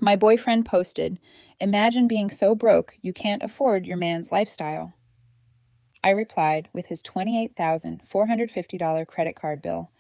My boyfriend posted, "Imagine being so broke you can't afford your man's lifestyle." I replied with his $28,450 credit card bill.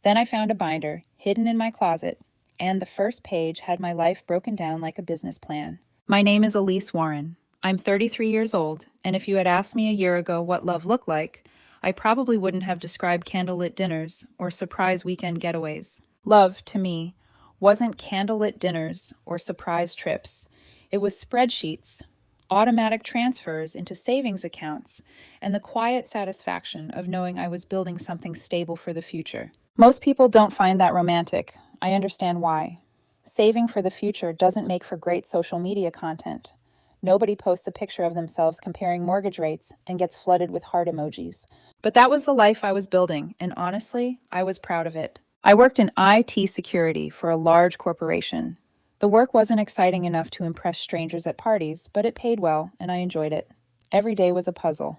Then I found a binder, hidden in my closet, and the first page had my life broken down like a business plan. My name is Elise Warren. I'm 33 years old, and if you had asked me a year ago what love looked like, I probably wouldn't have described candlelit dinners or surprise weekend getaways. Love, to me, wasn't candlelit dinners or surprise trips. It was spreadsheets, automatic transfers into savings accounts, and the quiet satisfaction of knowing I was building something stable for the future. Most people don't find that romantic. I understand why. Saving for the future doesn't make for great social media content. Nobody posts a picture of themselves comparing mortgage rates and gets flooded with heart emojis. But that was the life I was building, and honestly, I was proud of it. I worked in IT security for a large corporation. The work wasn't exciting enough to impress strangers at parties, but it paid well, and I enjoyed it. Every day was a puzzle.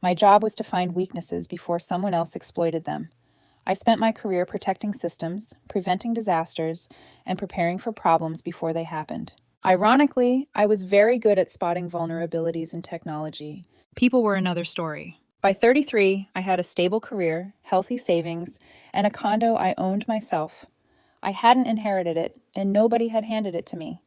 My job was to find weaknesses before someone else exploited them. I spent my career protecting systems, preventing disasters, and preparing for problems before they happened. Ironically, I was very good at spotting vulnerabilities in technology. People were another story. By 33, I had a stable career, healthy savings, and a condo I owned myself. I hadn't inherited it, and nobody had handed it to me.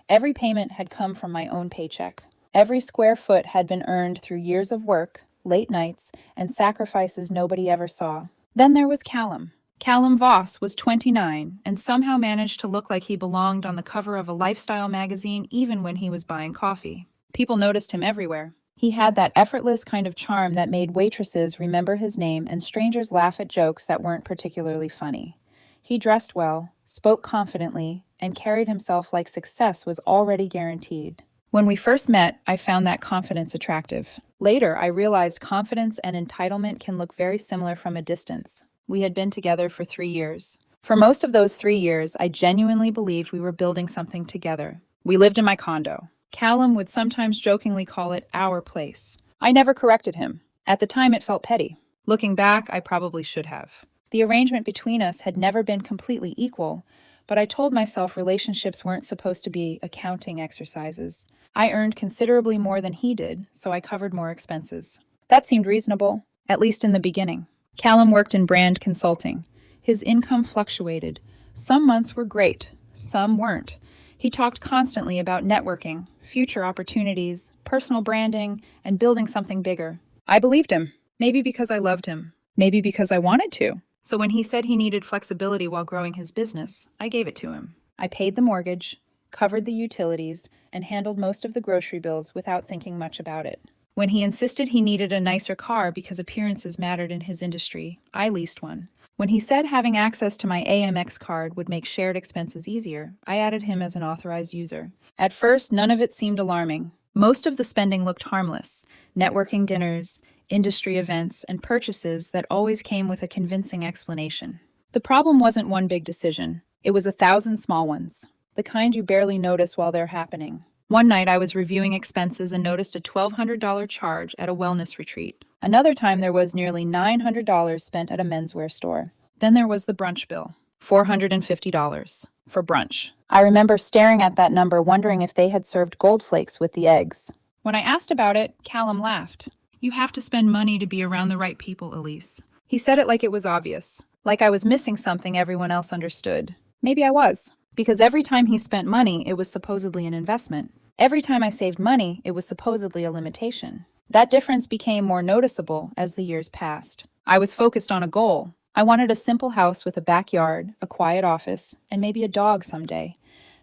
Every payment had come from my own paycheck. Every square foot had been earned through years of work, late nights, and sacrifices nobody ever saw. Then there was Callum. Callum Voss was 29 and somehow managed to look like he belonged on the cover of a lifestyle magazine even when he was buying coffee. People noticed him everywhere. He had that effortless kind of charm that made waitresses remember his name and strangers laugh at jokes that weren't particularly funny. He dressed well, spoke confidently, and carried himself like success was already guaranteed. When we first met, I found that confidence attractive. Later, I realized confidence and entitlement can look very similar from a distance. We had been together for 3 years. For most of those 3 years, I genuinely believed we were building something together. We lived in my condo. Callum would sometimes jokingly call it our place. I never corrected him. At the time, it felt petty. Looking back, I probably should have. The arrangement between us had never been completely equal, but I told myself relationships weren't supposed to be accounting exercises. I earned considerably more than he did, so I covered more expenses. That seemed reasonable, at least in the beginning. Callum worked in brand consulting. His income fluctuated. Some months were great, some weren't. He talked constantly about networking, future opportunities, personal branding, and building something bigger. I believed him, maybe because I loved him, maybe because I wanted to. So when he said he needed flexibility while growing his business, I gave it to him. I paid the mortgage, covered the utilities, and handled most of the grocery bills without thinking much about it. When he insisted he needed a nicer car because appearances mattered in his industry, I leased one. When he said having access to my Amex card would make shared expenses easier, I added him as an authorized user. At first, none of it seemed alarming. Most of the spending looked harmless: networking dinners, industry events, and purchases that always came with a convincing explanation. The problem wasn't one big decision. It was 1,000 small ones, the kind you barely notice while they're happening. One night I was reviewing expenses and noticed a $1,200 charge at a wellness retreat. Another time there was nearly $900 spent at a menswear store. Then there was the brunch bill, $450 for brunch. I remember staring at that number wondering if they had served gold flakes with the eggs. When I asked about it, Callum laughed. "You have to spend money to be around the right people, Elise." He said it like it was obvious, like I was missing something everyone else understood. Maybe I was, because every time he spent money, it was supposedly an investment. Every time I saved money, it was supposedly a limitation. That difference became more noticeable as the years passed. I was focused on a goal. I wanted a simple house with a backyard, a quiet office, and maybe a dog someday.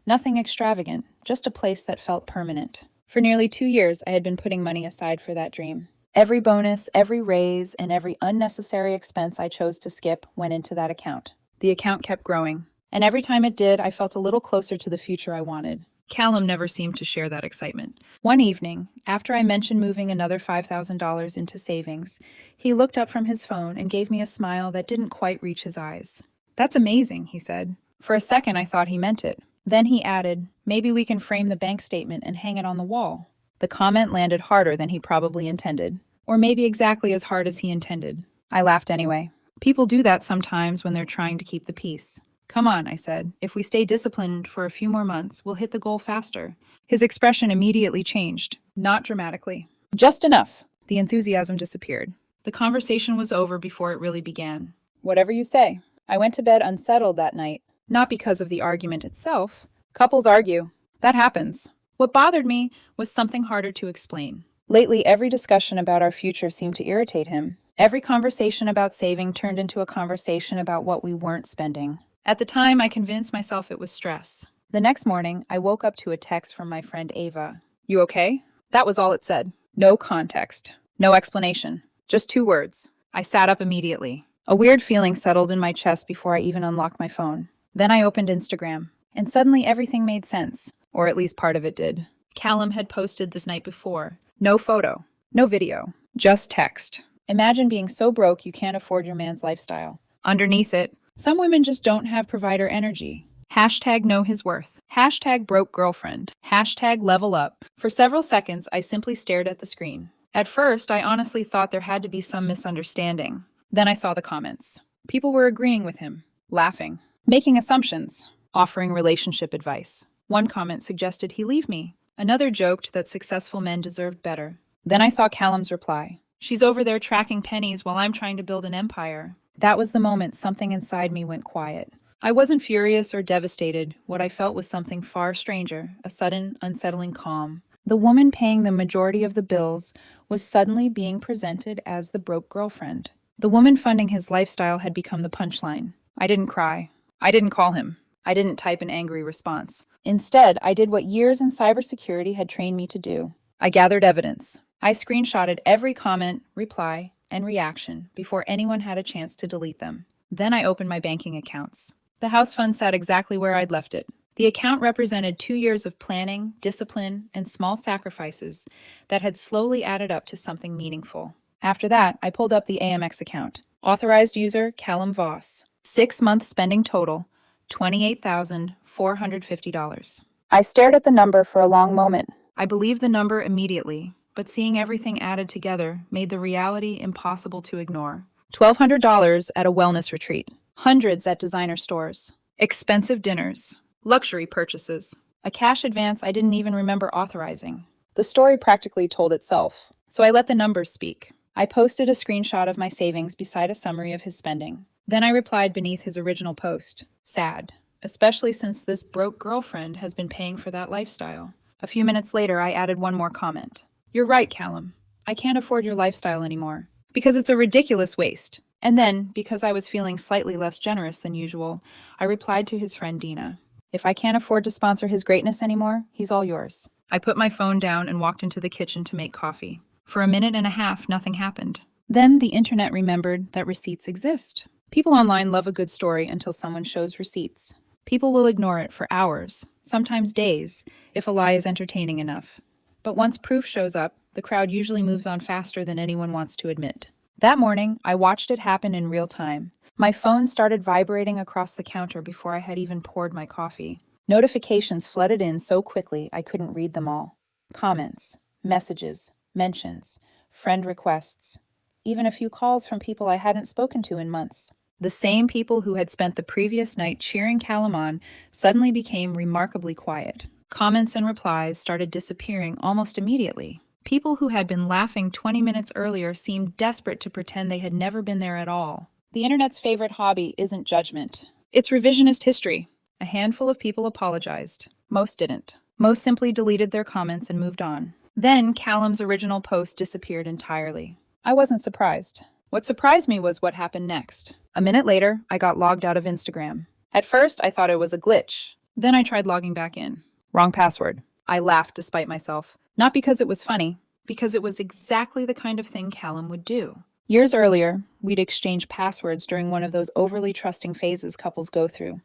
Nothing extravagant, just a place that felt permanent. For nearly 2 years, I had been putting money aside for that dream. Every bonus, every raise, and every unnecessary expense I chose to skip went into that account. The account kept growing, and every time it did, I felt a little closer to the future I wanted. Callum never seemed to share that excitement. One evening, after I mentioned moving another $5,000 into savings, he looked up from his phone and gave me a smile that didn't quite reach his eyes. "That's amazing," he said. For a second, I thought he meant it. Then he added, "Maybe we can frame the bank statement and hang it on the wall." The comment landed harder than he probably intended, or maybe exactly as hard as he intended. I laughed anyway. People do that sometimes when they're trying to keep the peace. Come on, I said. If we stay disciplined for a few more months, we'll hit the goal faster. His expression immediately changed, not dramatically. Just enough. The enthusiasm disappeared. The conversation was over before it really began. Whatever you say. I went to bed unsettled that night, not because of the argument itself. Couples argue. That happens. What bothered me was something harder to explain. Lately, every discussion about our future seemed to irritate him. Every conversation about saving turned into a conversation about what we weren't spending. At the time, I convinced myself it was stress. The next morning, I woke up to a text from my friend Ava. You okay? That was all it said. No context. No explanation. Just 2 words. I sat up immediately. A weird feeling settled in my chest before I even unlocked my phone. Then I opened Instagram, and suddenly everything made sense. Or at least part of it did. Callum had posted this night before. No photo. No video. Just text. Imagine being so broke you can't afford your man's lifestyle. Underneath it, some women just don't have provider energy. Hashtag know his worth. Hashtag broke girlfriend. Hashtag level up. For several seconds, I simply stared at the screen. At first, I honestly thought there had to be some misunderstanding. Then I saw the comments. People were agreeing with him, laughing, making assumptions, offering relationship advice. One comment suggested he leave me. Another joked that successful men deserved better. Then I saw Callum's reply. She's over there tracking pennies while I'm trying to build an empire. That was the moment something inside me went quiet. I wasn't furious or devastated. What I felt was something far stranger, a sudden, unsettling calm. The woman paying the majority of the bills was suddenly being presented as the broke girlfriend. The woman funding his lifestyle had become the punchline. I didn't cry. I didn't call him. I didn't type an angry response. Instead, I did what years in cybersecurity had trained me to do. I gathered evidence. I screenshotted every comment, reply, and reaction before anyone had a chance to delete them. Then I opened my banking accounts. The house fund sat exactly where I'd left it. The account represented 2 years of planning, discipline, and small sacrifices that had slowly added up to something meaningful. After that, I pulled up the AMX account. Authorized user, Callum Voss. 6-month spending total, $28,450. I stared at the number for a long moment. I believed the number immediately, but seeing everything added together made the reality impossible to ignore. $1,200 at a wellness retreat. Hundreds at designer stores. Expensive dinners. Luxury purchases. A cash advance I didn't even remember authorizing. The story practically told itself, so I let the numbers speak. I posted a screenshot of my savings beside a summary of his spending. Then I replied beneath his original post. Sad, especially since this broke girlfriend has been paying for that lifestyle. A few minutes later, I added one more comment. You're right, Callum. I can't afford your lifestyle anymore. Because it's a ridiculous waste. And then, because I was feeling slightly less generous than usual, I replied to his friend Dina. If I can't afford to sponsor his greatness anymore, he's all yours. I put my phone down and walked into the kitchen to make coffee. For a minute and a half, nothing happened. Then the internet remembered that receipts exist. People online love a good story until someone shows receipts. People will ignore it for hours, sometimes days, if a lie is entertaining enough. But once proof shows up, the crowd usually moves on faster than anyone wants to admit. That morning, I watched it happen in real time. My phone started vibrating across the counter before I had even poured my coffee. Notifications flooded in so quickly I couldn't read them all. Comments, messages, mentions, friend requests, even a few calls from people I hadn't spoken to in months. The same people who had spent the previous night cheering Callum on suddenly became remarkably quiet. Comments and replies started disappearing almost immediately. People who had been laughing 20 minutes earlier seemed desperate to pretend they had never been there at all. The internet's favorite hobby isn't judgment. It's revisionist history. A handful of people apologized. Most didn't. Most simply deleted their comments and moved on. Then Callum's original post disappeared entirely. I wasn't surprised. What surprised me was what happened next. A minute later, I got logged out of Instagram. At first, I thought it was a glitch. Then I tried logging back in. Wrong password. I laughed despite myself. Not because it was funny, because it was exactly the kind of thing Callum would do. Years earlier, we'd exchanged passwords during one of those overly trusting phases couples go through,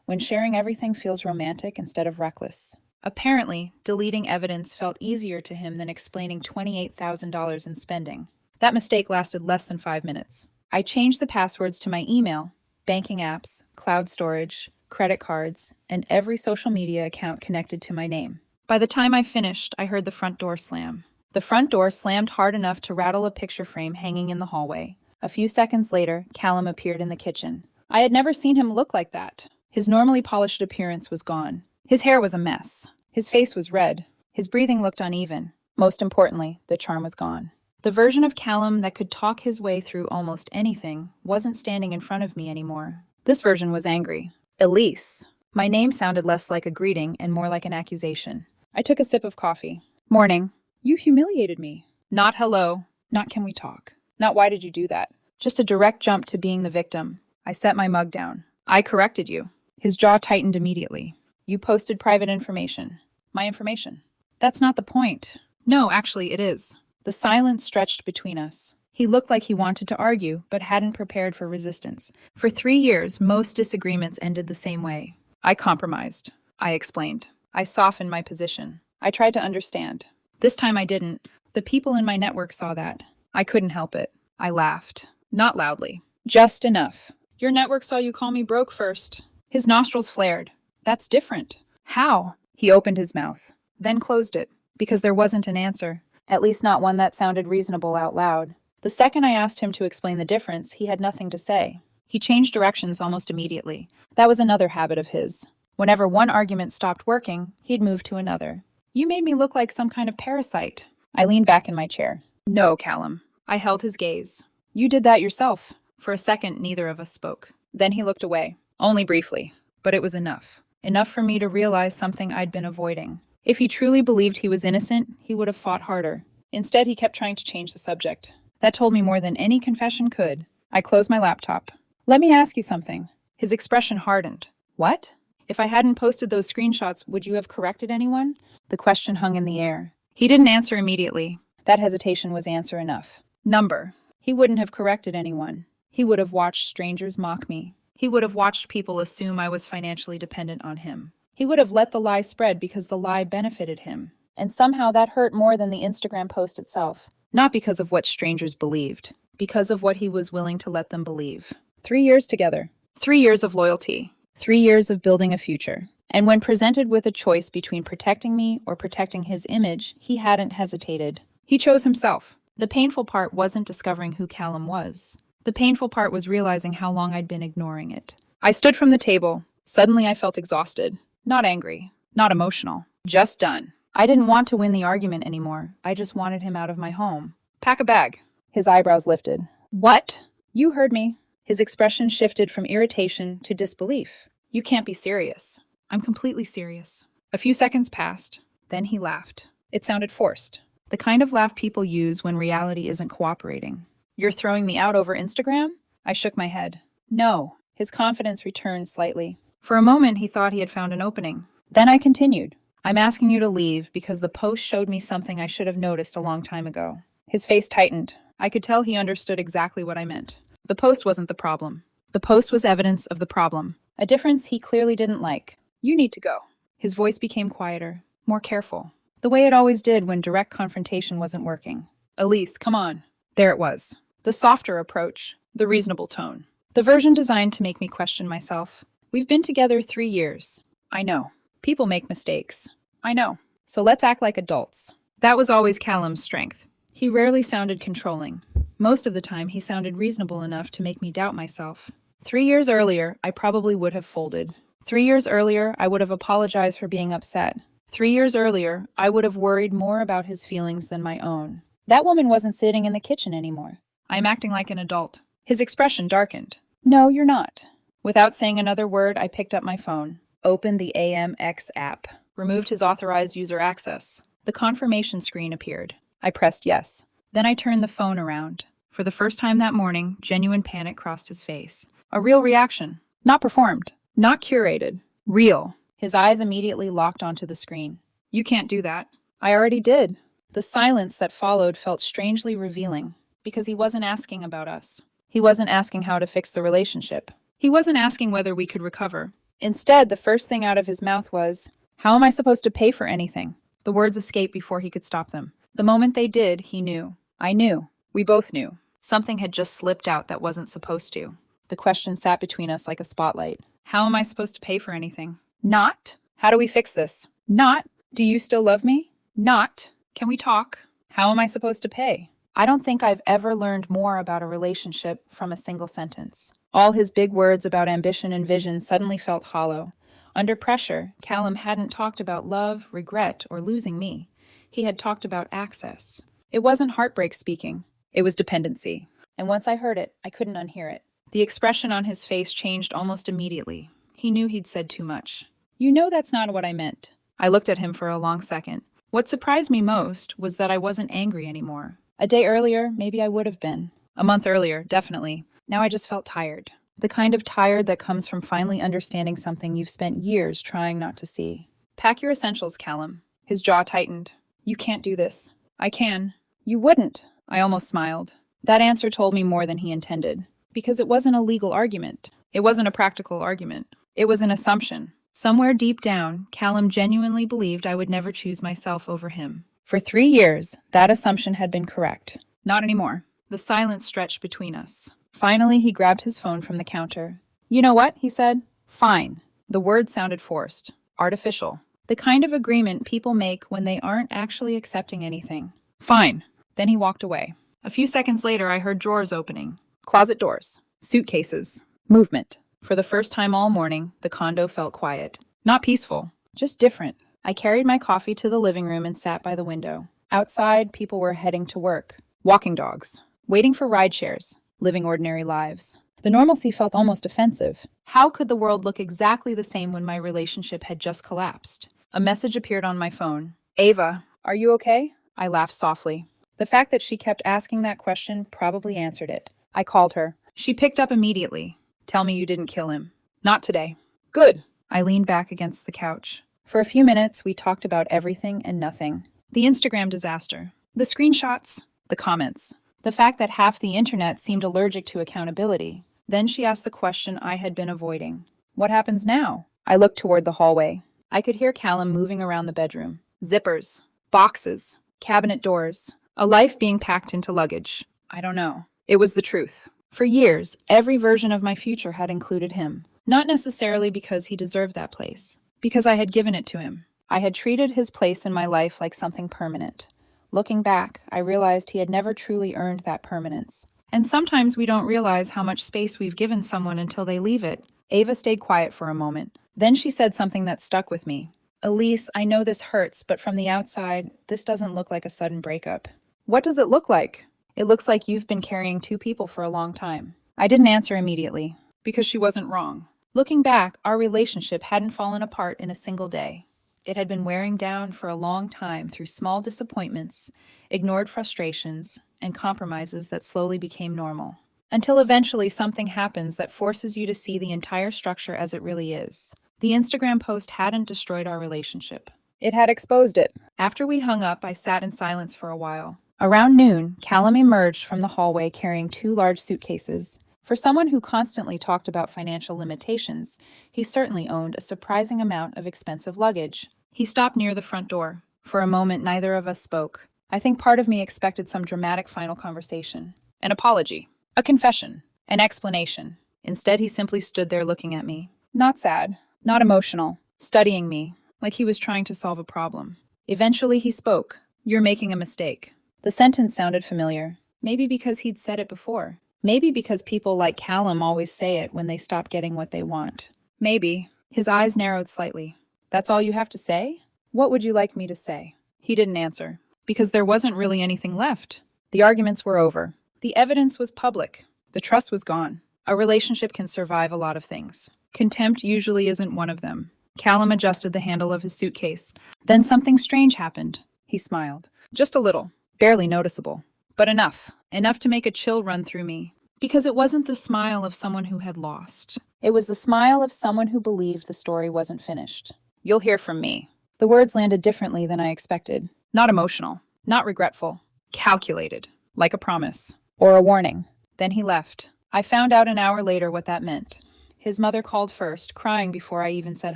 when sharing everything feels romantic instead of reckless. Apparently, deleting evidence felt easier to him than explaining $28,000 in spending. That mistake lasted less than 5 minutes. I changed the passwords to my email, banking apps, cloud storage, credit cards, and every social media account connected to my name. By the time I finished, I heard the front door slam. The front door slammed hard enough to rattle a picture frame hanging in the hallway. A few seconds later, Callum appeared in the kitchen. I had never seen him look like that. His normally polished appearance was gone. His hair was a mess. His face was red. His breathing looked uneven. Most importantly, the charm was gone. The version of Callum that could talk his way through almost anything wasn't standing in front of me anymore. This version was angry. Elise. My name sounded less like a greeting and more like an accusation. I took a sip of coffee. Morning. You humiliated me. Not hello. Not can we talk. Not why did you do that. Just a direct jump to being the victim. I set my mug down. I corrected you. His jaw tightened immediately. You posted private information. My information. That's not the point. No, actually, it is. The silence stretched between us. He looked like he wanted to argue, but hadn't prepared for resistance. For 3 years, most disagreements ended the same way. I compromised. I explained. I softened my position. I tried to understand. This time I didn't. The people in my network saw that. I couldn't help it. I laughed. Not loudly. Just enough. Your network saw you call me broke first. His nostrils flared. That's different. How? He opened his mouth, then closed it, because there wasn't an answer, at least not one that sounded reasonable out loud. The second I asked him to explain the difference, he had nothing to say. He changed directions almost immediately. That was another habit of his. Whenever one argument stopped working, he'd move to another. You made me look like some kind of parasite. I leaned back in my chair. No, Callum. I held his gaze. You did that yourself. For a second, neither of us spoke. Then he looked away. Only briefly. But it was enough. Enough for me to realize something I'd been avoiding. If he truly believed he was innocent, he would have fought harder. Instead, he kept trying to change the subject. That told me more than any confession could. I closed my laptop. Let me ask you something. His expression hardened. What? If I hadn't posted those screenshots, would you have corrected anyone? The question hung in the air. He didn't answer immediately. That hesitation was answer enough. Number. He wouldn't have corrected anyone. He would have watched strangers mock me. He would have watched people assume I was financially dependent on him. He would have let the lie spread because the lie benefited him. And somehow that hurt more than the Instagram post itself. Not because of what strangers believed, because of what he was willing to let them believe. 3 years together. 3 years of loyalty. 3 years of building a future. And when presented with a choice between protecting me or protecting his image, he hadn't hesitated. He chose himself. The painful part wasn't discovering who Callum was. The painful part was realizing how long I'd been ignoring it. I stood from the table. Suddenly I felt exhausted. Not angry. Not emotional. Just done. I didn't want to win the argument anymore. I just wanted him out of my home. Pack a bag. His eyebrows lifted. What? You heard me. His expression shifted from irritation to disbelief. You can't be serious. I'm completely serious. A few seconds passed. Then he laughed. It sounded forced. The kind of laugh people use when reality isn't cooperating. You're throwing me out over Instagram? I shook my head. No. His confidence returned slightly. For a moment, he thought he had found an opening. Then I continued. I'm asking you to leave because the post showed me something I should have noticed a long time ago. His face tightened. I could tell he understood exactly what I meant. The post wasn't the problem. The post was evidence of the problem. A difference he clearly didn't like. You need to go. His voice became quieter, more careful. The way it always did when direct confrontation wasn't working. Elise, come on. There it was. The softer approach. The reasonable tone. The version designed to make me question myself. We've been together 3 years. I know. People make mistakes. I know. So let's act like adults. That was always Callum's strength. He rarely sounded controlling. Most of the time, he sounded reasonable enough to make me doubt myself. 3 years earlier, I probably would have folded. 3 years earlier, I would have apologized for being upset. 3 years earlier, I would have worried more about his feelings than my own. That woman wasn't sitting in the kitchen anymore. I'm acting like an adult. His expression darkened. No, you're not. Without saying another word, I picked up my phone, opened the AMX app, removed his authorized user access. The confirmation screen appeared. I pressed yes. Then I turned the phone around. For the first time that morning, genuine panic crossed his face. A real reaction. Not performed. Not curated. Real. His eyes immediately locked onto the screen. You can't do that. I already did. The silence that followed felt strangely revealing, because he wasn't asking about us. He wasn't asking how to fix the relationship. He wasn't asking whether we could recover. Instead, the first thing out of his mouth was, how am I supposed to pay for anything? The words escaped before he could stop them. The moment they did, he knew. I knew. We both knew. Something had just slipped out that wasn't supposed to. The question sat between us like a spotlight. How am I supposed to pay for anything? Not. How do we fix this? Not. Do you still love me? Not. Can we talk? How am I supposed to pay? I don't think I've ever learned more about a relationship from a single sentence. All his big words about ambition and vision suddenly felt hollow. Under pressure, Callum hadn't talked about love, regret, or losing me. He had talked about access. It wasn't heartbreak speaking. It was dependency. And once I heard it, I couldn't unhear it. The expression on his face changed almost immediately. He knew he'd said too much. You know that's not what I meant. I looked at him for a long second. What surprised me most was that I wasn't angry anymore. A day earlier, maybe I would have been. A month earlier, definitely. Now I just felt tired. The kind of tired that comes from finally understanding something you've spent years trying not to see. Pack your essentials, Callum. His jaw tightened. You can't do this. I can. You wouldn't. I almost smiled. That answer told me more than he intended. Because it wasn't a legal argument. It wasn't a practical argument. It was an assumption. Somewhere deep down, Callum genuinely believed I would never choose myself over him. For 3 years, that assumption had been correct. Not anymore. The silence stretched between us. Finally, he grabbed his phone from the counter. You know what? He said. Fine. The word sounded forced. Artificial. The kind of agreement people make when they aren't actually accepting anything. Fine. Then he walked away. A few seconds later, I heard drawers opening. Closet doors. Suitcases. Movement. For the first time all morning, the condo felt quiet. Not peaceful. Just different. I carried my coffee to the living room and sat by the window. Outside, people were heading to work. Walking dogs. Waiting for ride shares. Living ordinary lives. The normalcy felt almost offensive. How could the world look exactly the same when my relationship had just collapsed? A message appeared on my phone. Ava, are you okay? I laughed softly. The fact that she kept asking that question probably answered it. I called her. She picked up immediately. Tell me you didn't kill him. Not today. Good. I leaned back against the couch. For a few minutes, we talked about everything and nothing. The Instagram disaster. The screenshots. The comments. The fact that half the internet seemed allergic to accountability. Then she asked the question I had been avoiding. What happens now? I looked toward the hallway. I could hear Callum moving around the bedroom. Zippers. Boxes. Cabinet doors. A life being packed into luggage. I don't know. It was the truth. For years, every version of my future had included him. Not necessarily because he deserved that place. Because I had given it to him. I had treated his place in my life like something permanent. Looking back, I realized he had never truly earned that permanence. And sometimes we don't realize how much space we've given someone until they leave it. Ava stayed quiet for a moment. Then she said something that stuck with me. Elise, I know this hurts, but from the outside, this doesn't look like a sudden breakup. What does it look like? It looks like you've been carrying 2 people for a long time. I didn't answer immediately, because she wasn't wrong. Looking back, our relationship hadn't fallen apart in a single day. It had been wearing down for a long time through small disappointments, ignored frustrations, and compromises that slowly became normal. Until eventually something happens that forces you to see the entire structure as it really is. The Instagram post hadn't destroyed our relationship. It had exposed it. After we hung up, I sat in silence for a while. Around noon, Callum emerged from the hallway carrying 2 large suitcases. For someone who constantly talked about financial limitations, he certainly owned a surprising amount of expensive luggage. He stopped near the front door. For a moment, neither of us spoke. I think part of me expected some dramatic final conversation. An apology. A confession. An explanation. Instead, he simply stood there looking at me. Not sad. Not emotional. Studying me. Like he was trying to solve a problem. Eventually, he spoke. You're making a mistake. The sentence sounded familiar. Maybe because he'd said it before. Maybe because people like Callum always say it when they stop getting what they want. Maybe. His eyes narrowed slightly. That's all you have to say? What would you like me to say? He didn't answer. Because there wasn't really anything left. The arguments were over. The evidence was public. The trust was gone. A relationship can survive a lot of things. Contempt usually isn't one of them. Callum adjusted the handle of his suitcase. Then something strange happened. He smiled. Just a little. Barely noticeable. But enough. Enough to make a chill run through me. Because it wasn't the smile of someone who had lost. It was the smile of someone who believed the story wasn't finished. You'll hear from me. The words landed differently than I expected. Not emotional. Not regretful. Calculated. Like a promise. Or a warning. Then he left. I found out an hour later what that meant. His mother called first, crying before I even said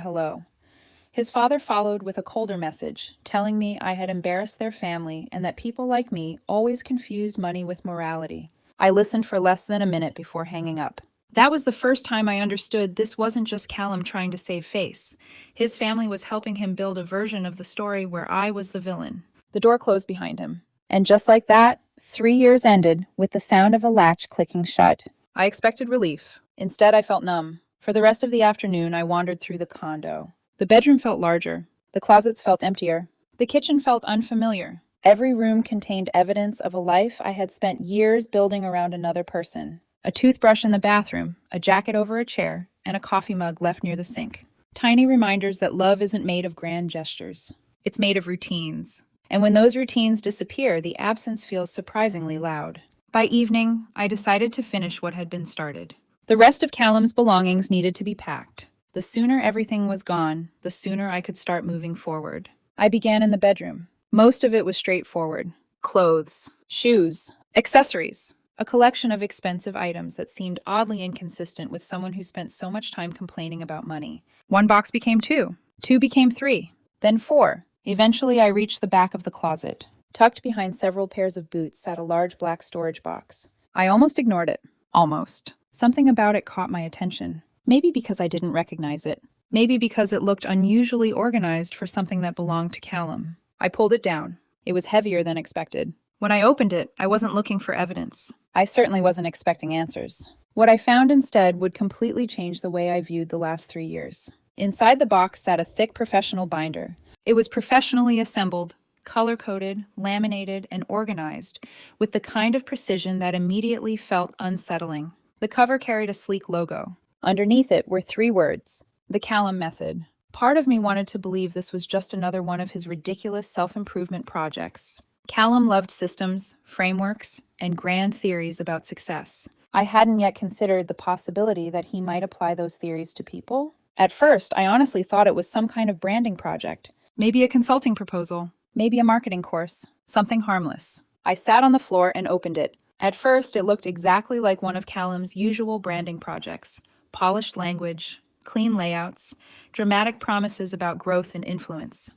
hello. His father followed with a colder message, telling me I had embarrassed their family and that people like me always confused money with morality. I listened for less than a minute before hanging up. That was the first time I understood this wasn't just Callum trying to save face. His family was helping him build a version of the story where I was the villain. The door closed behind him. And just like that, 3 years ended with the sound of a latch clicking shut. I expected relief. Instead, I felt numb. For the rest of the afternoon, I wandered through the condo. The bedroom felt larger. The closets felt emptier. The kitchen felt unfamiliar. Every room contained evidence of a life I had spent years building around another person. A toothbrush in the bathroom, a jacket over a chair, and a coffee mug left near the sink. Tiny reminders that love isn't made of grand gestures. It's made of routines. And when those routines disappear, the absence feels surprisingly loud. By evening, I decided to finish what had been started. The rest of Callum's belongings needed to be packed. The sooner everything was gone, the sooner I could start moving forward. I began in the bedroom. Most of it was straightforward. Clothes, shoes, accessories. A collection of expensive items that seemed oddly inconsistent with someone who spent so much time complaining about money. One box became two. Two became three. Then four. Eventually, I reached the back of the closet. Tucked behind several pairs of boots sat a large black storage box. I almost ignored it. Almost. Something about it caught my attention. Maybe because I didn't recognize it. Maybe because it looked unusually organized for something that belonged to Callum. I pulled it down. It was heavier than expected. When I opened it, I wasn't looking for evidence. I certainly wasn't expecting answers. What I found instead would completely change the way I viewed the last 3 years. Inside the box sat a thick professional binder. It was professionally assembled, color-coded, laminated, and organized, with the kind of precision that immediately felt unsettling. The cover carried a sleek logo. Underneath it were 3 words: the Callum Method. Part of me wanted to believe this was just another one of his ridiculous self-improvement projects. Callum loved systems, frameworks, and grand theories about success. I hadn't yet considered the possibility that he might apply those theories to people. At first, I honestly thought it was some kind of branding project. Maybe a consulting proposal. Maybe a marketing course. Something harmless. I sat on the floor and opened it. At first, it looked exactly like one of Callum's usual branding projects. Polished language, clean layouts, dramatic promises about growth and influence.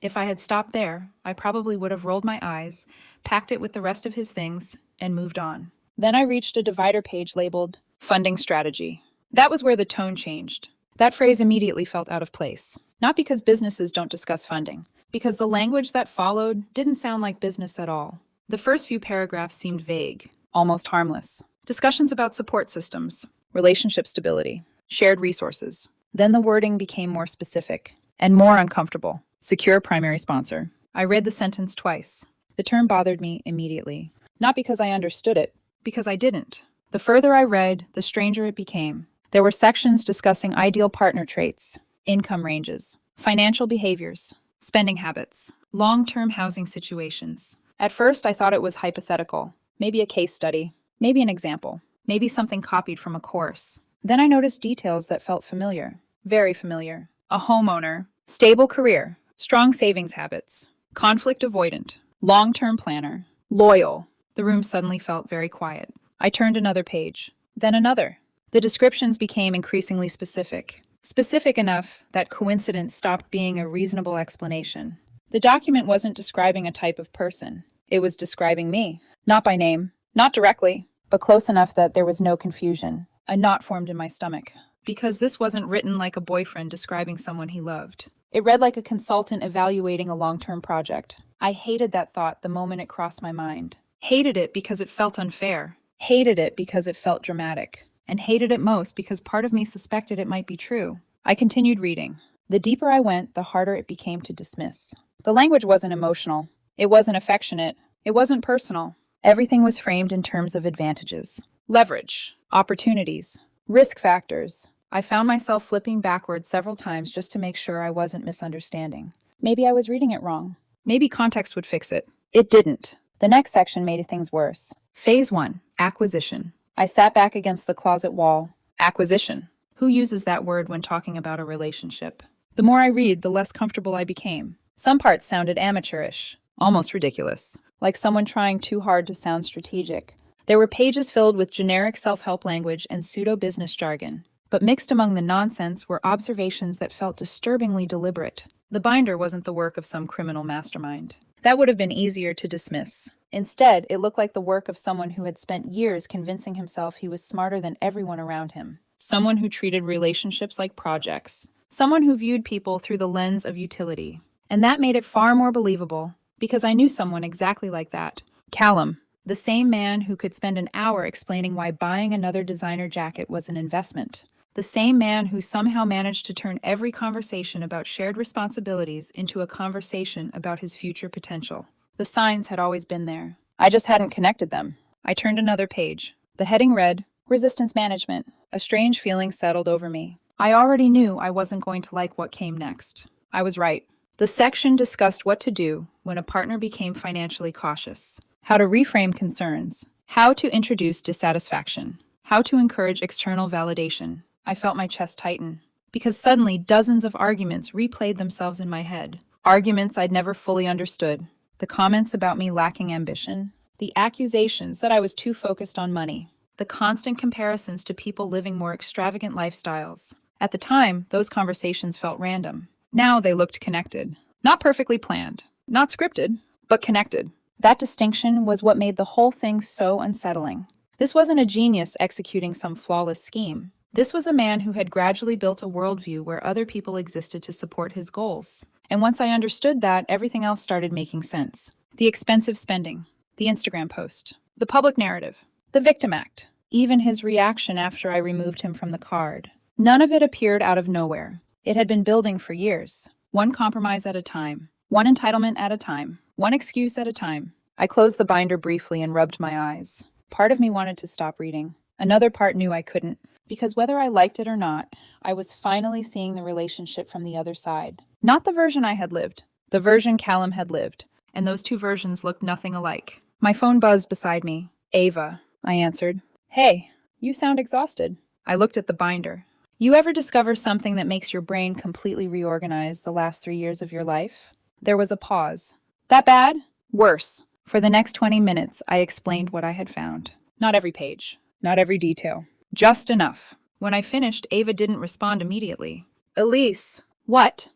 If I had stopped there, I probably would have rolled my eyes, packed it with the rest of his things, and moved on. Then I reached a divider page labeled Funding Strategy. That was where the tone changed. That phrase immediately felt out of place. Not because businesses don't discuss funding, because the language that followed didn't sound like business at all. The first few paragraphs seemed vague, almost harmless. Discussions about support systems, relationship stability, shared resources. Then the wording became more specific and more uncomfortable. Secure primary sponsor. I read the sentence twice. The term bothered me immediately. Not because I understood it, because I didn't. The further I read, the stranger it became. There were sections discussing ideal partner traits, income ranges, financial behaviors, spending habits, long-term housing situations. At first, I thought it was hypothetical. Maybe a case study, maybe an example, maybe something copied from a course. Then I noticed details that felt familiar, very familiar. A homeowner, stable career, strong savings habits, conflict avoidant, long-term planner, loyal. The room suddenly felt very quiet. I turned another page, then another. The descriptions became increasingly specific. Specific enough that coincidence stopped being a reasonable explanation. The document wasn't describing a type of person. It was describing me. Not by name, not directly, but close enough that there was no confusion. A knot formed in my stomach. Because this wasn't written like a boyfriend describing someone he loved. It read like a consultant evaluating a long-term project. I hated that thought the moment it crossed my mind. Hated it because it felt unfair. Hated it because it felt dramatic. And hated it most because part of me suspected it might be true. I continued reading. The deeper I went, the harder it became to dismiss. The language wasn't emotional. It wasn't affectionate. It wasn't personal. Everything was framed in terms of advantages, leverage, opportunities, risk factors. I found myself flipping backwards several times just to make sure I wasn't misunderstanding. Maybe I was reading it wrong. Maybe context would fix it. It didn't. The next section made things worse. Phase 1, acquisition. I sat back against the closet wall. Acquisition. Who uses that word when talking about a relationship? The more I read, the less comfortable I became. Some parts sounded amateurish, almost ridiculous, like someone trying too hard to sound strategic. There were pages filled with generic self-help language and pseudo-business jargon. But mixed among the nonsense were observations that felt disturbingly deliberate. The binder wasn't the work of some criminal mastermind. That would have been easier to dismiss. Instead, it looked like the work of someone who had spent years convincing himself he was smarter than everyone around him. Someone who treated relationships like projects. Someone who viewed people through the lens of utility. And that made it far more believable, because I knew someone exactly like that. Callum. The same man who could spend an hour explaining why buying another designer jacket was an investment. The same man who somehow managed to turn every conversation about shared responsibilities into a conversation about his future potential. The signs had always been there. I just hadn't connected them. I turned another page. The heading read, Resistance Management. A strange feeling settled over me. I already knew I wasn't going to like what came next. I was right. The section discussed what to do when a partner became financially cautious, how to reframe concerns, how to introduce dissatisfaction, how to encourage external validation. I felt my chest tighten, because suddenly dozens of arguments replayed themselves in my head. Arguments I'd never fully understood. The comments about me lacking ambition, the accusations that I was too focused on money, the constant comparisons to people living more extravagant lifestyles. At the time, those conversations felt random. Now they looked connected. Not perfectly planned, not scripted, but connected. That distinction was what made the whole thing so unsettling. This wasn't a genius executing some flawless scheme. This was a man who had gradually built a worldview where other people existed to support his goals. And once I understood that, everything else started making sense. The expensive spending, the Instagram post, the public narrative, the victim act, even his reaction after I removed him from the card. None of it appeared out of nowhere. It had been building for years, one compromise at a time, one entitlement at a time, one excuse at a time. I closed the binder briefly and rubbed my eyes. Part of me wanted to stop reading. Another part knew I couldn't. Because whether I liked it or not, I was finally seeing the relationship from the other side. Not the version I had lived, the version Callum had lived, and those two versions looked nothing alike. My phone buzzed beside me. Ava, I answered. Hey, you sound exhausted. I looked at the binder. You ever discover something that makes your brain completely reorganize the last 3 years of your life? There was a pause. That bad? Worse. For the next 20 minutes, I explained what I had found. Not every page, not every detail. Just enough. When I finished, Ava didn't respond immediately. Elise. What?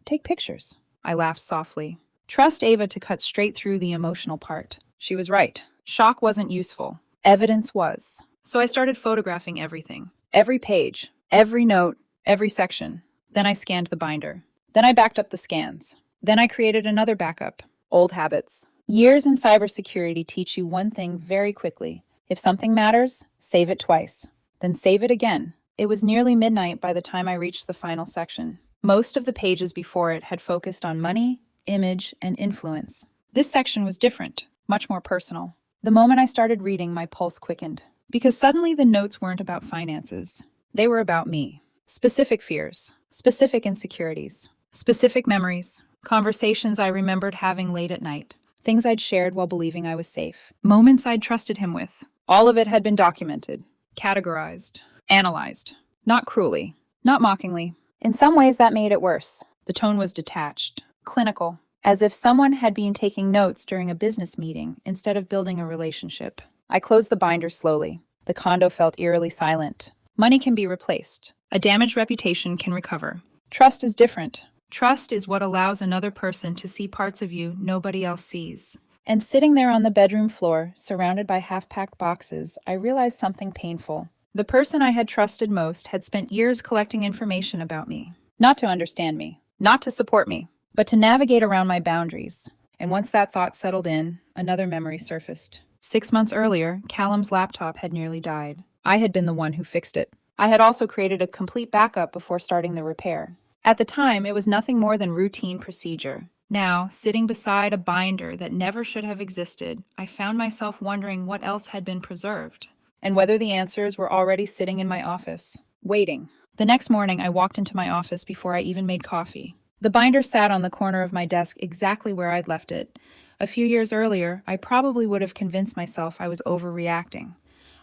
Take pictures. I laughed softly. Trust Ava to cut straight through the emotional part. She was right. Shock wasn't useful. Evidence was. So I started photographing everything. Every page, every note, every section. Then I scanned the binder. Then I backed up the scans. Then I created another backup. Old habits. Years in cybersecurity teach you one thing very quickly. If something matters, save it twice. Then save it again. It was nearly midnight by the time I reached the final section. Most of the pages before it had focused on money, image, and influence. This section was different, much more personal. The moment I started reading, my pulse quickened. Because suddenly the notes weren't about finances. They were about me. Specific fears, specific insecurities, specific memories, conversations I remembered having late at night, things I'd shared while believing I was safe, moments I'd trusted him with. All of it had been documented, categorized, analyzed. Not cruelly, not mockingly. In some ways that made it worse. The tone was detached, clinical, as if someone had been taking notes during a business meeting instead of building a relationship. I closed the binder slowly. The condo felt eerily silent. Money can be replaced. A damaged reputation can recover. Trust is different. Trust is what allows another person to see parts of you nobody else sees. And sitting there on the bedroom floor, surrounded by half-packed boxes, I realized something painful. The person I had trusted most had spent years collecting information about me. Not to understand me, not to support me, but to navigate around my boundaries. And once that thought settled in, another memory surfaced. 6 months earlier, Callum's laptop had nearly died. I had been the one who fixed it. I had also created a complete backup before starting the repair. At the time, it was nothing more than routine procedure. Now, sitting beside a binder that never should have existed, I found myself wondering what else had been preserved, and whether the answers were already sitting in my office, waiting. The next morning, I walked into my office before I even made coffee. The binder sat on the corner of my desk exactly where I'd left it. A few years earlier, I probably would have convinced myself I was overreacting.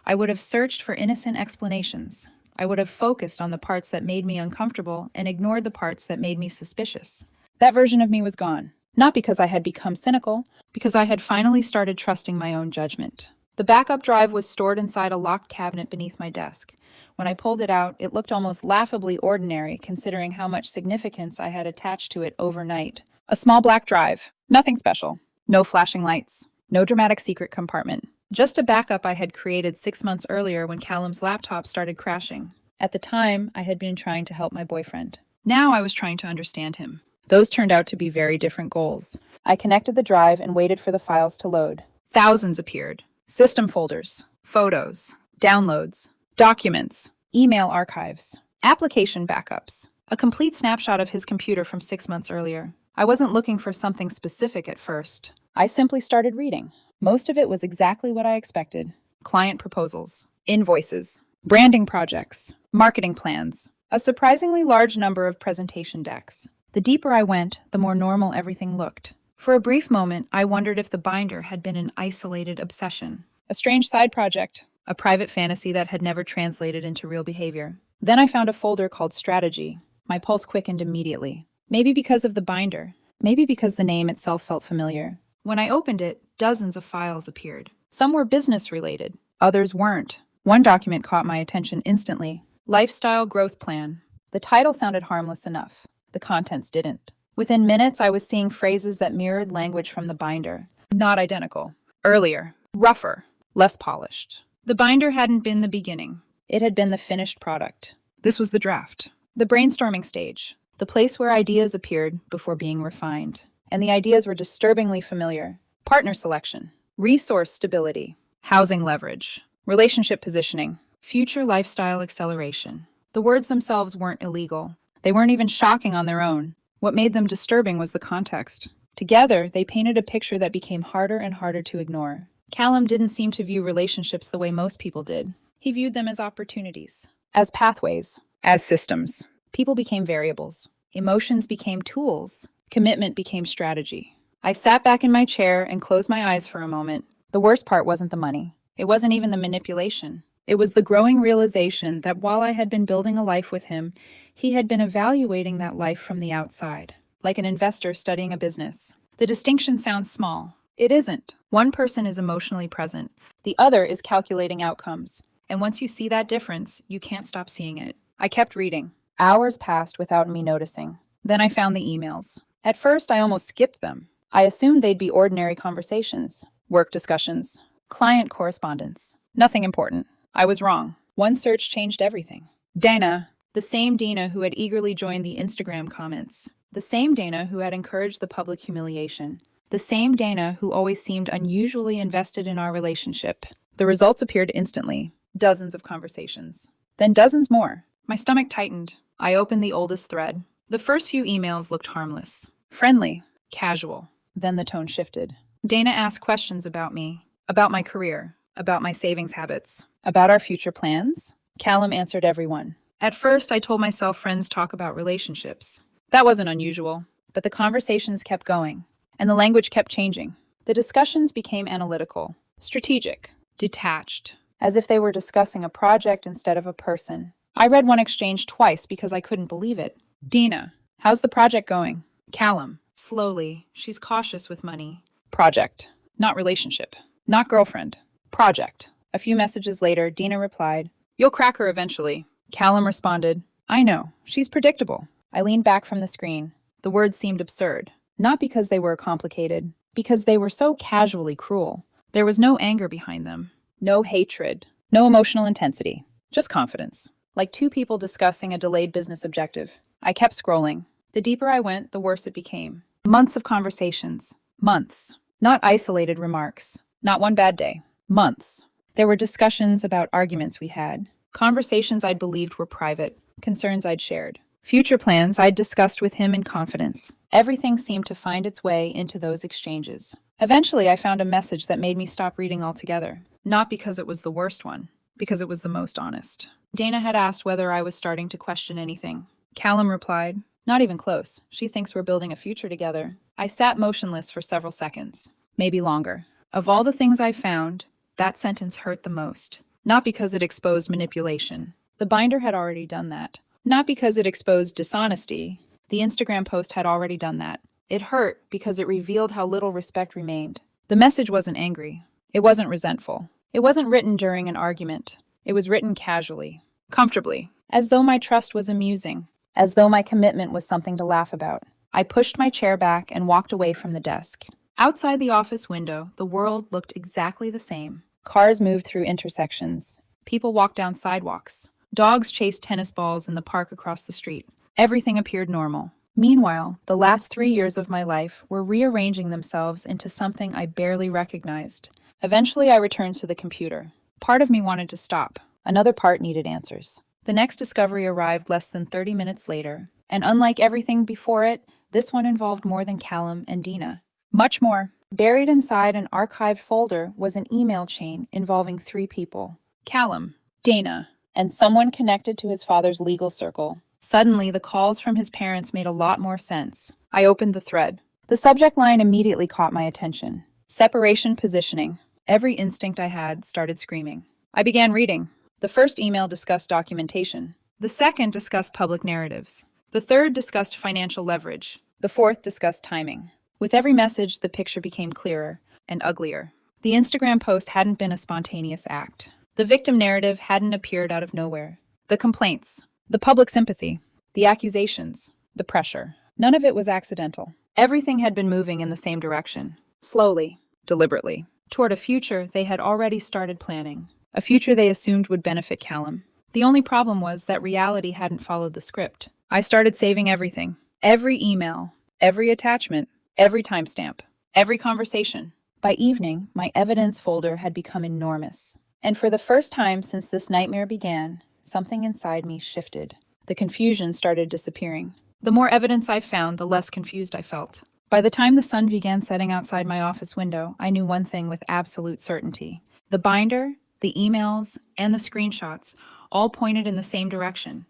I would have searched for innocent explanations. I would have focused on the parts that made me uncomfortable and ignored the parts that made me suspicious. That version of me was gone. Not because I had become cynical, because I had finally started trusting my own judgment. The backup drive was stored inside a locked cabinet beneath my desk. When I pulled it out, it looked almost laughably ordinary considering how much significance I had attached to it overnight. A small black drive. Nothing special. No flashing lights. No dramatic secret compartment. Just a backup I had created 6 months earlier when Callum's laptop started crashing. At the time, I had been trying to help my boyfriend. Now I was trying to understand him. Those turned out to be very different goals. I connected the drive and waited for the files to load. Thousands appeared. System folders, photos, downloads, documents, email archives, application backups, a complete snapshot of his computer from 6 months earlier. I wasn't looking for something specific at first. I simply started reading. Most of it was exactly what I expected. Client proposals, invoices, branding projects, marketing plans, a surprisingly large number of presentation decks. The deeper I went, the more normal everything looked. For a brief moment, I wondered if the binder had been an isolated obsession, a strange side project, a private fantasy that had never translated into real behavior. Then I found a folder called Strategy. My pulse quickened immediately. Maybe because of the binder, maybe because the name itself felt familiar. When I opened it, dozens of files appeared. Some were business-related, others weren't. One document caught my attention instantly. Lifestyle Growth Plan. The title sounded harmless enough. The contents didn't. Within minutes, I was seeing phrases that mirrored language from the binder. Not identical. Earlier. Rougher. Less polished. The binder hadn't been the beginning. It had been the finished product. This was the draft. The brainstorming stage. The place where ideas appeared before being refined. And the ideas were disturbingly familiar. Partner selection. Resource stability. Housing leverage. Relationship positioning. Future lifestyle acceleration. The words themselves weren't illegal. They weren't even shocking on their own. What made them disturbing was the context. Together, they painted a picture that became harder and harder to ignore. Callum didn't seem to view relationships the way most people did. He viewed them as opportunities, as pathways, as systems. People became variables. Emotions became tools. Commitment became strategy. I sat back in my chair and closed my eyes for a moment. The worst part wasn't the money. It wasn't even the manipulation. It was the growing realization that while I had been building a life with him, he had been evaluating that life from the outside, like an investor studying a business. The distinction sounds small. It isn't. One person is emotionally present. The other is calculating outcomes. And once you see that difference, you can't stop seeing it. I kept reading. Hours passed without me noticing. Then I found the emails. At first, I almost skipped them. I assumed they'd be ordinary conversations, work discussions, client correspondence. Nothing important. I was wrong. One search changed everything. Dana, the same Dana who had eagerly joined the Instagram comments, the same Dana who had encouraged the public humiliation, the same Dana who always seemed unusually invested in our relationship. The results appeared instantly. Dozens of conversations. Then dozens more. My stomach tightened. I opened the oldest thread. The first few emails looked harmless. Friendly. Casual. Then the tone shifted. Dana asked questions about me, about my career, about my savings habits, about our future plans. Callum answered everyone. At first, I told myself friends talk about relationships. That wasn't unusual, but the conversations kept going, and the language kept changing. The discussions became analytical, strategic, detached, as if they were discussing a project instead of a person. I read one exchange twice because I couldn't believe it. Dina, how's the project going? Callum, slowly, she's cautious with money. Project, not relationship, not girlfriend. Project. A few messages later, Dina replied, "You'll crack her eventually." Callum responded, "I know. She's predictable." I leaned back from the screen. The words seemed absurd. Not because they were complicated, because they were so casually cruel. There was no anger behind them. No hatred. No emotional intensity. Just confidence. Like two people discussing a delayed business objective. I kept scrolling. The deeper I went, the worse it became. Months of conversations. Months. Not isolated remarks. Not one bad day. Months. There were discussions about arguments we had, conversations I'd believed were private, concerns I'd shared, future plans I'd discussed with him in confidence. Everything seemed to find its way into those exchanges. Eventually, I found a message that made me stop reading altogether. Not because it was the worst one, because it was the most honest. Dana had asked whether I was starting to question anything. Callum replied, "Not even close. She thinks we're building a future together." I sat motionless for several seconds, maybe longer. Of all the things I found, that sentence hurt the most. Not because it exposed manipulation. The binder had already done that. Not because it exposed dishonesty. The Instagram post had already done that. It hurt because it revealed how little respect remained. The message wasn't angry. It wasn't resentful. It wasn't written during an argument. It was written casually, comfortably, as though my trust was amusing, as though my commitment was something to laugh about. I pushed my chair back and walked away from the desk. Outside the office window, the world looked exactly the same. Cars moved through intersections. People walked down sidewalks. Dogs chased tennis balls in the park across the street. Everything appeared normal. Meanwhile, the last 3 years of my life were rearranging themselves into something I barely recognized. Eventually, I returned to the computer. Part of me wanted to stop. Another part needed answers. The next discovery arrived less than 30 minutes later, and unlike everything before it, this one involved more than Callum and Dina. Much more. Buried inside an archived folder was an email chain involving 3 people: Callum, Dana, and someone connected to his father's legal circle. Suddenly, the calls from his parents made a lot more sense. I opened the thread. The subject line immediately caught my attention. Separation positioning. Every instinct I had started screaming. I began reading. The first email discussed documentation. The second discussed public narratives. The third discussed financial leverage. The fourth discussed timing. With every message, the picture became clearer and uglier. The Instagram post hadn't been a spontaneous act. The victim narrative hadn't appeared out of nowhere. The complaints, the public sympathy, the accusations, the pressure. None of it was accidental. Everything had been moving in the same direction. Slowly, deliberately, toward a future they had already started planning. A future they assumed would benefit Callum. The only problem was that reality hadn't followed the script. I started saving everything. Every email, every attachment, every timestamp, every conversation. By evening, my evidence folder had become enormous. And for the first time since this nightmare began, something inside me shifted. The confusion started disappearing. The more evidence I found, the less confused I felt. By the time the sun began setting outside my office window, I knew one thing with absolute certainty. The binder, the emails, and the screenshots all pointed in the same direction.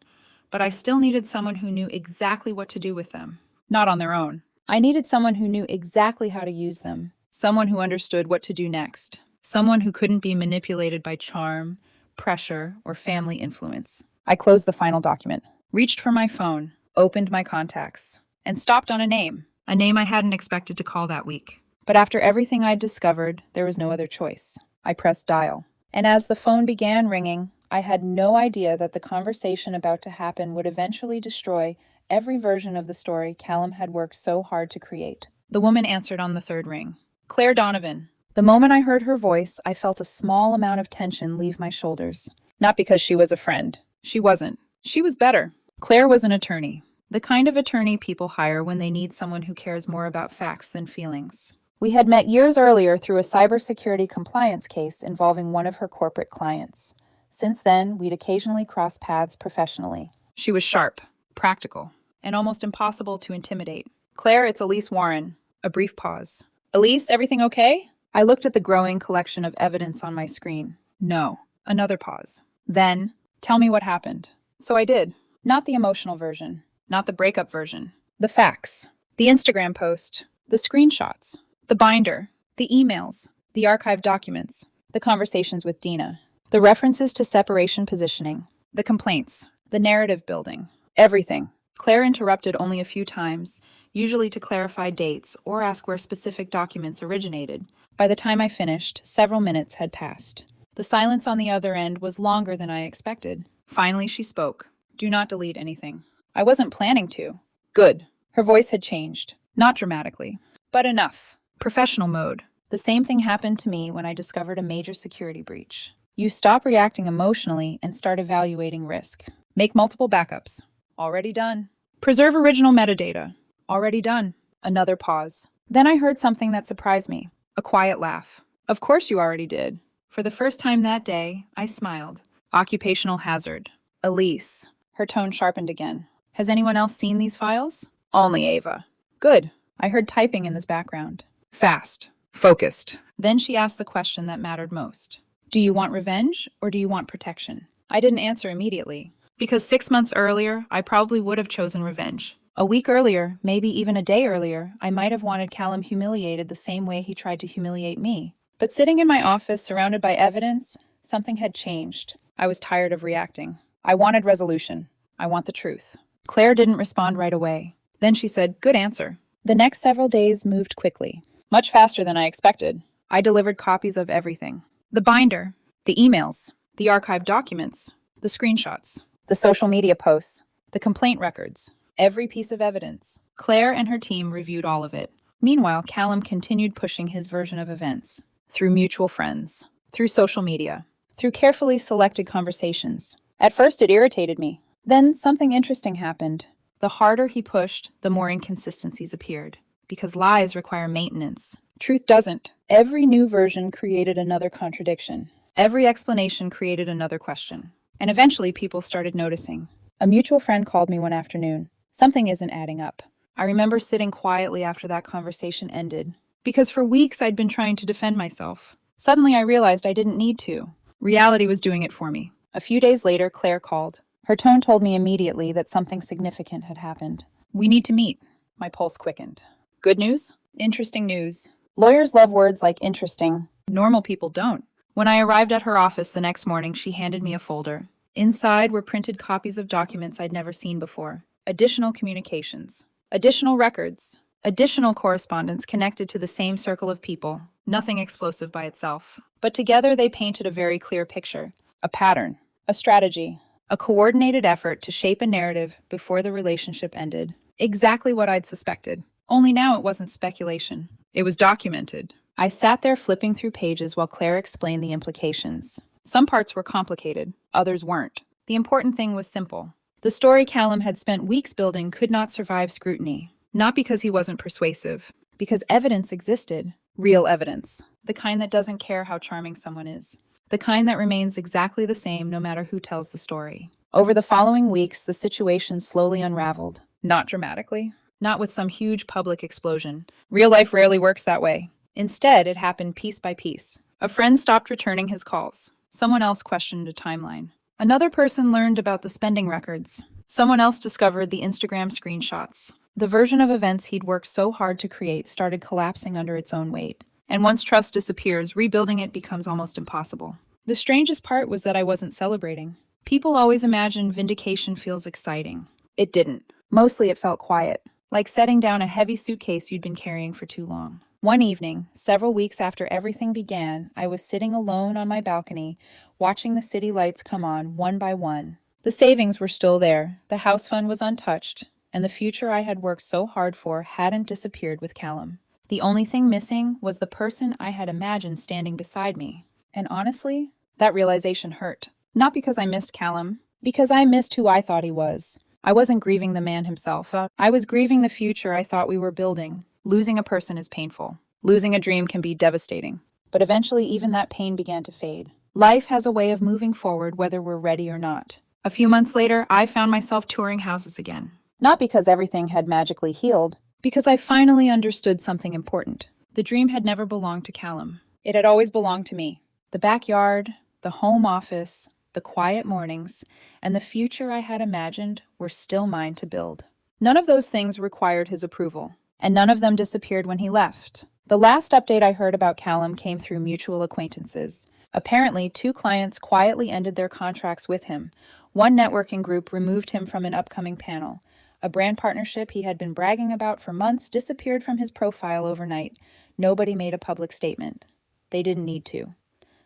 But I still needed someone who knew exactly what to do with them. Not on their own. I needed someone who knew exactly how to use them. Someone who understood what to do next. Someone who couldn't be manipulated by charm, pressure, or family influence. I closed the final document, reached for my phone, opened my contacts, and stopped on a name I hadn't expected to call that week. But after everything I'd discovered, there was no other choice. I pressed dial. And as the phone began ringing, I had no idea that the conversation about to happen would eventually destroy every version of the story Callum had worked so hard to create. The woman answered on the third ring. Claire Donovan. The moment I heard her voice, I felt a small amount of tension leave my shoulders. Not because she was a friend. She wasn't. She was better. Claire was an attorney. The kind of attorney people hire when they need someone who cares more about facts than feelings. We had met years earlier through a cybersecurity compliance case involving one of her corporate clients. Since then, we'd occasionally crossed paths professionally. She was sharp, practical, and almost impossible to intimidate. Claire, it's Elise Warren. A brief pause. Elise, everything okay? I looked at the growing collection of evidence on my screen. No. Another pause. Then, tell me what happened. So I did. Not the emotional version. Not the breakup version. The facts. The Instagram post. The screenshots. The binder. The emails. The archived documents. The conversations with Dina. The references to separation positioning. The complaints. The narrative building. Everything. Claire interrupted only a few times, usually to clarify dates or ask where specific documents originated. By the time I finished, several minutes had passed. The silence on the other end was longer than I expected. Finally, she spoke. Do not delete anything. I wasn't planning to. Good. Her voice had changed. Not dramatically, but enough. Professional mode. The same thing happened to me when I discovered a major security breach. You stop reacting emotionally and start evaluating risk. Make multiple backups. Already done. Preserve original metadata. Already done. Another pause. Then I heard something that surprised me. A quiet laugh. Of course you already did. For the first time that day, I smiled. Occupational hazard. Elise. Her tone sharpened again. Has anyone else seen these files? Only Ava. Good. I heard typing in this background. Fast. Focused. Then she asked the question that mattered most. Do you want revenge or do you want protection? I didn't answer immediately. Because 6 months earlier, I probably would have chosen revenge. A week earlier, maybe even a day earlier, I might have wanted Callum humiliated the same way he tried to humiliate me. But sitting in my office, surrounded by evidence, something had changed. I was tired of reacting. I wanted resolution. I want the truth. Claire didn't respond right away. Then she said, good answer. The next several days moved quickly. Much faster than I expected. I delivered copies of everything. The binder, the emails, the archived documents, the screenshots, the social media posts, the complaint records, every piece of evidence. Claire and her team reviewed all of it. Meanwhile, Callum continued pushing his version of events, through mutual friends, through social media, through carefully selected conversations. At first, it irritated me. Then something interesting happened. The harder he pushed, the more inconsistencies appeared. Because lies require maintenance. Truth doesn't. Every new version created another contradiction. Every explanation created another question. And eventually people started noticing. A mutual friend called me one afternoon. Something isn't adding up. I remember sitting quietly after that conversation ended. Because for weeks I'd been trying to defend myself. Suddenly I realized I didn't need to. Reality was doing it for me. A few days later, Claire called. Her tone told me immediately that something significant had happened. We need to meet. My pulse quickened. Good news? Interesting news. Lawyers love words like interesting. Normal people don't. When I arrived at her office the next morning, she handed me a folder. Inside were printed copies of documents I'd never seen before. Additional communications. Additional records. Additional correspondence connected to the same circle of people. Nothing explosive by itself. But together they painted a very clear picture. A pattern. A strategy. A coordinated effort to shape a narrative before the relationship ended. Exactly what I'd suspected. Only now it wasn't speculation. It was documented. I sat there flipping through pages while Claire explained the implications. Some parts were complicated, others weren't. The important thing was simple. The story Callum had spent weeks building could not survive scrutiny. Not because he wasn't persuasive, because evidence existed. Real evidence. The kind that doesn't care how charming someone is. The kind that remains exactly the same no matter who tells the story. Over the following weeks, the situation slowly unraveled. Not dramatically. Not with some huge public explosion. Real life rarely works that way. Instead, it happened piece by piece. A friend stopped returning his calls. Someone else questioned a timeline. Another person learned about the spending records. Someone else discovered the Instagram screenshots. The version of events he'd worked so hard to create started collapsing under its own weight. And once trust disappears, rebuilding it becomes almost impossible. The strangest part was that I wasn't celebrating. People always imagine vindication feels exciting. It didn't. Mostly it felt quiet, like setting down a heavy suitcase you'd been carrying for too long. One evening, several weeks after everything began, I was sitting alone on my balcony, watching the city lights come on one by one. The savings were still there, the house fund was untouched, and the future I had worked so hard for hadn't disappeared with Callum. The only thing missing was the person I had imagined standing beside me. And honestly, that realization hurt. Not because I missed Callum, because I missed who I thought he was. I wasn't grieving the man himself. I was grieving the future I thought we were building. Losing a person is painful. Losing a dream can be devastating. But eventually, even that pain began to fade. Life has a way of moving forward whether we're ready or not. A few months later, I found myself touring houses again. Not because everything had magically healed, because I finally understood something important. The dream had never belonged to Callum. It had always belonged to me. The backyard, the home office, the quiet mornings, and the future I had imagined were still mine to build. None of those things required his approval, and none of them disappeared when he left. The last update I heard about Callum came through mutual acquaintances. Apparently, 2 clients quietly ended their contracts with him. One networking group removed him from an upcoming panel. A brand partnership he had been bragging about for months disappeared from his profile overnight. Nobody made a public statement. They didn't need to.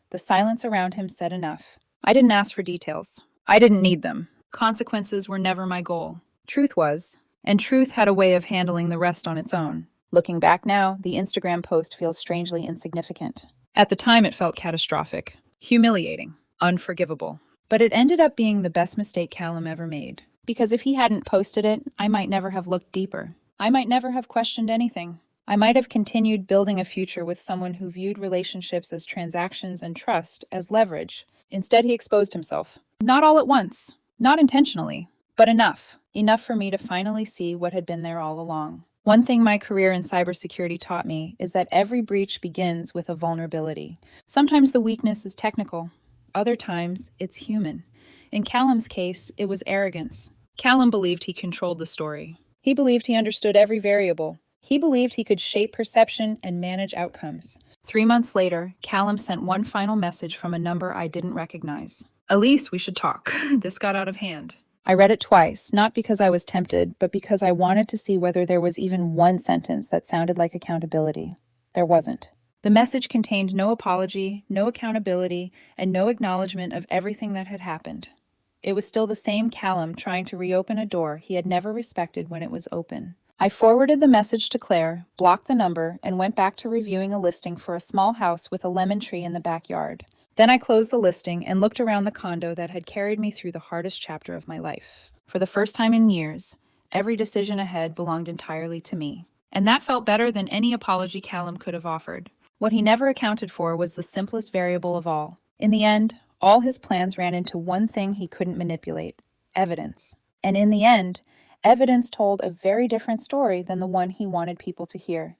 The silence around him said enough. I didn't ask for details. I didn't need them. Consequences were never my goal. Truth was, and truth had a way of handling the rest on its own. Looking back now, the Instagram post feels strangely insignificant. At the time, it felt catastrophic, humiliating, unforgivable. But it ended up being the best mistake Callum ever made. Because if he hadn't posted it, I might never have looked deeper. I might never have questioned anything. I might have continued building a future with someone who viewed relationships as transactions and trust as leverage. Instead, he exposed himself. Not all at once, not intentionally, but enough. Enough for me to finally see what had been there all along. One thing my career in cybersecurity taught me is that every breach begins with a vulnerability. Sometimes the weakness is technical. Other times, it's human. In Callum's case, it was arrogance. Callum believed he controlled the story. He believed he understood every variable. He believed he could shape perception and manage outcomes. 3 months later, Callum sent one final message from a number I didn't recognize. Elise, we should talk. This got out of hand. I read it twice, not because I was tempted, but because I wanted to see whether there was even one sentence that sounded like accountability. There wasn't. The message contained no apology, no accountability, and no acknowledgement of everything that had happened. It was still the same Callum trying to reopen a door he had never respected when it was open. I forwarded the message to Claire, blocked the number, and went back to reviewing a listing for a small house with a lemon tree in the backyard. Then I closed the listing and looked around the condo that had carried me through the hardest chapter of my life. For the first time in years, Every decision ahead belonged entirely to me. And that felt better than any apology Callum could have offered. What he never accounted for was the simplest variable of all. In the end, all his plans ran into one thing he couldn't manipulate: evidence. And in the end, evidence told a very different story than the one he wanted people to hear.